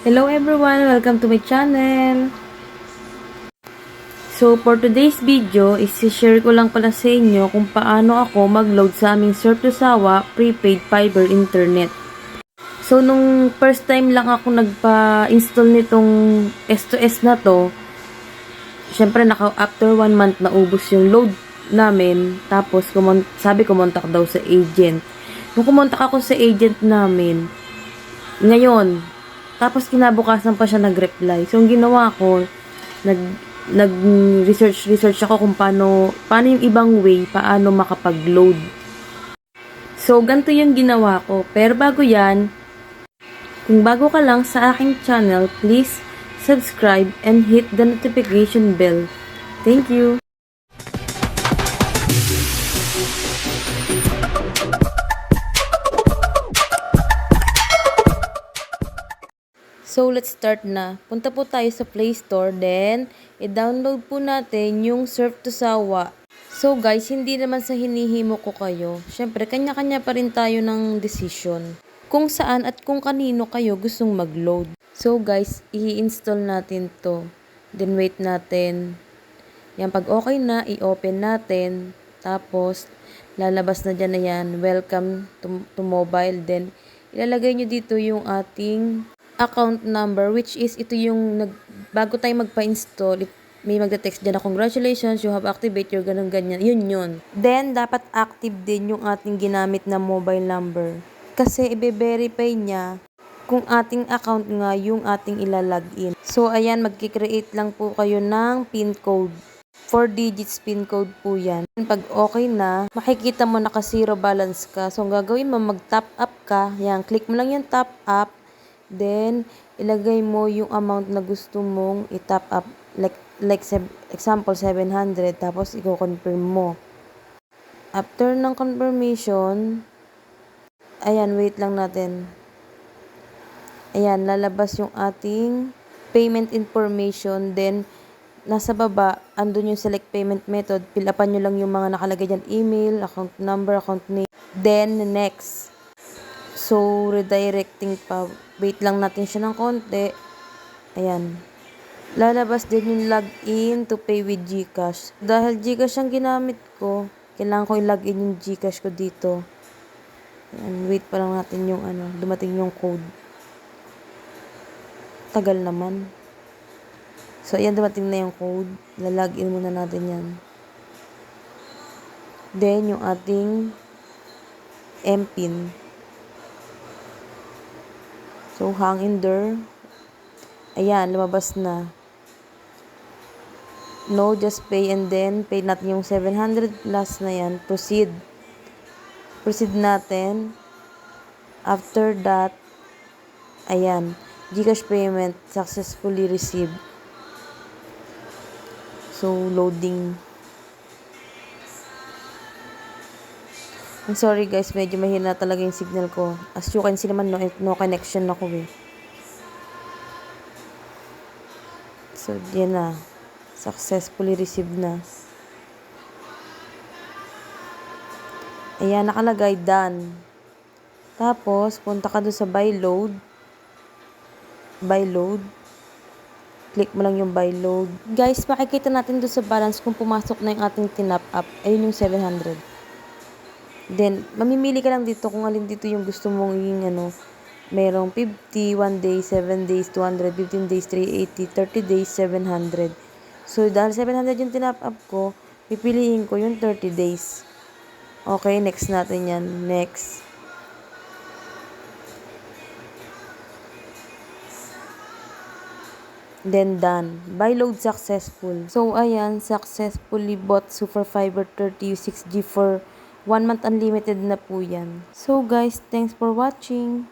Hello everyone! Welcome to my channel! So, for today's video, isi-share ko lang pala sa inyo kung paano ako mag-load sa aming Surf to Sawa prepaid fiber internet. So, nung first time lang ako nagpa-install nitong S2S na to, syempre after 1 month naubos yung load namin. Tapos, sabi kumontak daw sa agent. Nung kumontak ako sa agent namin, ngayon, tapos kinabukasan pa siya nag-reply. So, ang ginawa ko, nag-research ako kung paano yung ibang way, paano makapag-load. So, ganito yung ginawa ko. Pero bago yan, kung bago ka lang sa aking channel, please subscribe and hit the notification bell. Thank you! So, let's start na. Punta po tayo sa Play Store, then, i-download po natin yung Surf to Sawa. So, guys, hindi naman sa hinihimo ko kayo. Syempre, kanya-kanya pa rin tayo ng decision. Kung saan at kung kanino kayo gustong mag-load. So, guys, i-install natin to. Then, wait natin. Yan, pag okay na, i-open natin. Tapos, lalabas na dyan na yan. Welcome to mobile. Then, ilalagay nyo dito yung ating account number, which is ito yung bago tayo magpa-install, may magte-text dyan na congratulations, you have activate your ganun-ganyan, yun. Then, dapat active din yung ating ginamit na mobile number. Kasi, i-verify niya kung ating account nga yung ating ilalagin. So, ayan, magkikreate lang po kayo ng PIN code. 4 digits PIN code po yan. Pag okay na, makikita mo naka-zero balance ka. So, ang gagawin mo, mag-top up ka. Yan, click mo lang yung top up. Then, ilagay mo yung amount na gusto mong i-top up. Like example, 700. Tapos, i-confirm mo. After ng confirmation, ayan, wait lang natin. Ayan, lalabas yung ating payment information. Then, nasa baba, andun yung select payment method. Fill upan nyo lang yung mga nakalagay dyan. Email, account number, account name. Then, next. So, redirecting pa. Wait lang natin siya ng konti. Ayan. Lalabas din yung login to pay with GCash. Dahil GCash ang ginamit ko, kailangan ko i-login yung GCash ko dito. Ayan. Wait pa lang natin yung dumating yung code. Tagal naman. So, ayan, dumating na yung code. Lalagin muna natin yan. Then, yung ating MPIN. So, hang in there. Ayan, lumabas na. No, just pay and then pay natin yung 700 plus na yan. Proceed. Proceed natin. After that, ayan, GCash payment successfully received. So, loading. I'm sorry guys, medyo mahina talaga yung signal ko. As you can see naman, no connection ako eh. So, yan na. Successfully received na. Ayan, nakalagay done. Tapos, punta ka doon sa buy load. Buy load. Click mo lang yung buy load. Guys, makikita natin doon sa balance kung pumasok na yung ating tinap up. Ayun yung 700. Then, mamimili ka lang dito kung alin dito yung gusto mong yung merong 50, 1 day, 7 days, 200, 15 days, 380, 30 days, 700. So, dahil 700 yung tinap up ko, pipiliin ko yung 30 days. Okay, next natin yan. Next. Then, done. Buy load successful. So, ayan, successfully bought Super Fiber 36G for 1 month unlimited na po yan. So guys, thanks for watching.